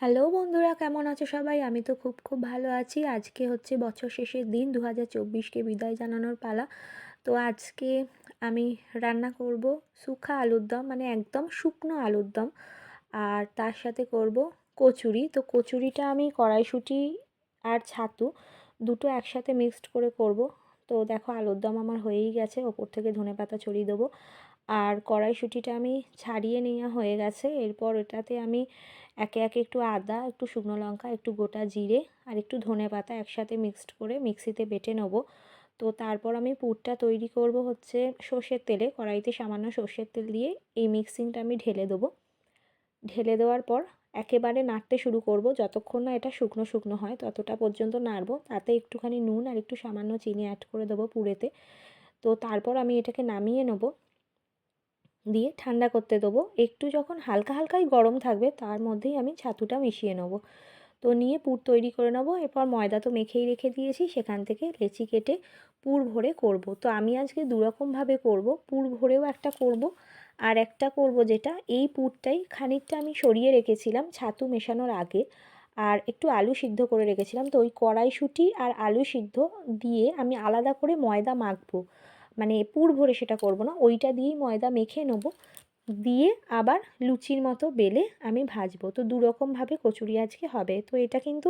Hello বন্ধুরা, কেমন আছো সবাই? আমি তো খুব ভালো আছি। আজকে হচ্ছে বছর শেষের দিন, 2024কে বিদায় জানানোর পালা। তো আজকে আমি রান্না করব শুখা আলুর দম, মানে একদম শুকনো আলুর দম। আর তার সাথে করব কচুরি। তো কচুরিটা আমি কড়াইশুঁটি আর ছাতু দুটো একসাথে মিক্সড করে করব। তো দেখো, আলুর দম আমার হয়েই গেছে, ওপর থেকে ধনেপাতা ছড়িয়ে দেবো। আর কড়াইশুঁটিটা আমি ছাড়িয়ে নেওয়া হয়ে গেছে। এরপর এটাতে আমি একে একে একটু আদা, একটু শুকনো লঙ্কা, একটু গোটা জিরে আর একটু ধনেপাতা একসাথে মিক্সড করে মিক্সিতে বেটে নেব। তো তারপর আমি পুরটা তৈরি করব হচ্ছে সর্ষের তেলে। কড়াইতে সামান্য সর্ষের তেল দিয়ে এই মিক্সিংটা আমি ঢেলে দেবো। ঢেলে দেওয়ার পর একেবারে নাড়তে শুরু করব, যতক্ষণ না এটা শুকনো শুকনো হয় ততটা পর্যন্ত নাড়বো। তাতে একটুখানি নুন আর একটু সামান্য চিনি অ্যাড করে দেবো পুরেতে। তো তারপর আমি এটাকে নামিয়ে নেব, দিয়ে ঠান্ডা করতে দেবো। একটু যখন হালকা হালকাই গরম থাকবে তার মধ্যেই আমি ছাতুটা মিশিয়ে নেব। তো নিয়ে পুর তৈরি করে নেব। এরপর ময়দা তো মেখেই রেখে দিয়েছি, সেখান থেকে লেচি কেটে পুর ভরে করব। তো আমি আজকে দুরকমভাবে করব, পুর ভরেও একটা করব আর একটা করব যেটা এই পুরটাই খানিকটা আমি সরিয়ে রেখেছিলাম ছাতু মেশানোর আগে, আর একটু আলু সিদ্ধ করে রেখেছিলাম। তো ওই কড়াইশুঁটি আর আলু সিদ্ধ দিয়ে আমি আলাদা করে ময়দা মাখবো, মানে পুর ভরে সেটা করব না, ওইটা দিয়েই ময়দা মেখে নেব। দিয়ে আবার লুচির মতো বেলে আমি ভাজবো। তো দুরকমভাবে কচুরি আজকে হবে। তো এটা কিন্তু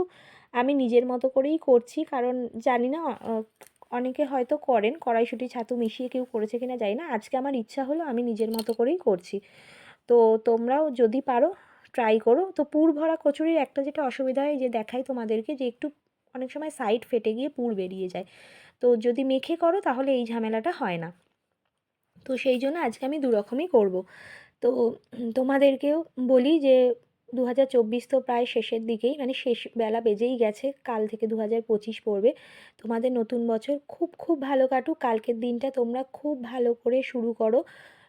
আমি নিজের মতো করেই করছি, কারণ জানি না অনেকে হয়তো করেন কড়াইশুঁটি ছাতু মিশিয়ে, কেউ করেছে কিনা জানি না। আজকে আমার ইচ্ছা হলো, আমি নিজের মতো করেই করছি। তো তোমরাও যদি পারো ট্রাই করো। তো পুর ভরা কচুরির একটা যেটা অসুবিধা হয়, যে দেখাই তোমাদেরকে, যে একটু অনেক সময় সাইড ফেটে গিয়ে পুর বেরিয়ে যায়। তো যদি মেখে করো তাহলে এই ঝামেলাটা হয় না। তো সেই জন্য আজকে আমি দুরকমই করব। তো তোমাদেরকেও বলি যে 2024 তো প্রায় শেষের দিকেই, মানে শেষ বেলা বেজেই গেছে। কাল থেকে 2025 পড়বে। তোমাদের নতুন বছর খুব ভালো কাটুক। কালকের দিনটা তোমরা খুব ভালো করে শুরু করো।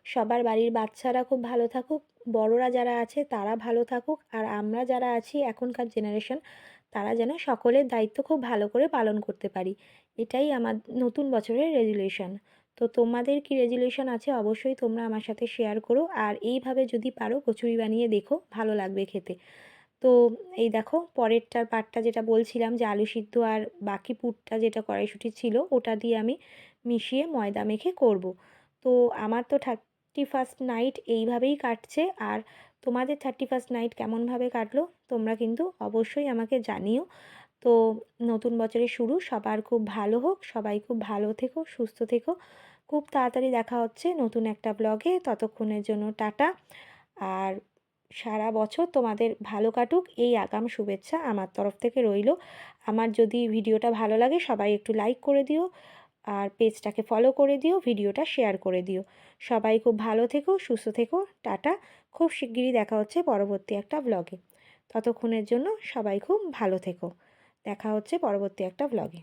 সবার বাড়ির বাচ্চারা খুব ভালো থাকুক, বড়রা যারা আছে তারা ভালো থাকুক, আর আমরা যারা আছি এখনকার জেনারেশন, তারা যেন সকলের দায়িত্ব খুব ভালো করে পালন করতে পারি। এটাই আমার নতুন বছরের রেজুলেশন। তো তোমাদের কি রেজুলেশন আছে অবশ্যই তোমরা আমার সাথে শেয়ার করো। আর এইভাবে যদি পারো কচুরি বানিয়ে দেখো, ভালো লাগবে খেতে। তো এই দেখো, পরেরটার পার্টটা যেটা বলছিলাম, যে আলু সিদ্ধ আর বাকি পুরটা যেটা কড়াইশুঁটি ছিল ওটা দিয়ে আমি মিশিয়ে ময়দা মেখে করব। তো আমার তো 31st নাইট এইভাবেই কাটছে। আর তোমাদের 31st নাইট কেমনভাবে কাটলো তোমরা কিন্তু অবশ্যই আমাকে জানিও। তো নতুন বছরের শুরু সবার খুব ভালো হোক, সবাই খুব ভালো থেকো, সুস্থ থেকো। খুব তাড়াতাড়ি দেখা হচ্ছে নতুন একটা ব্লগে। ততক্ষণের জন্য টাটা। আর সারা বছর তোমাদের ভালো কাটুক, এই আগাম শুভেচ্ছা আমার তরফ থেকে রইলো। আমার যদি ভিডিওটা ভালো লাগে সবাই একটু লাইক করে দিও, আর পেজটাকে ফলো করে দিও, ভিডিওটা শেয়ার করে দিও। সবাই খুব ভালো থেকো, সুস্থ থেকো, টাটা। খুব শিগগিরই দেখা হচ্ছে পরবর্তী একটা ব্লগে। ততক্ষণের জন্য সবাই খুব ভালো থেকো। দেখা হচ্ছে পরবর্তী একটা ব্লগে।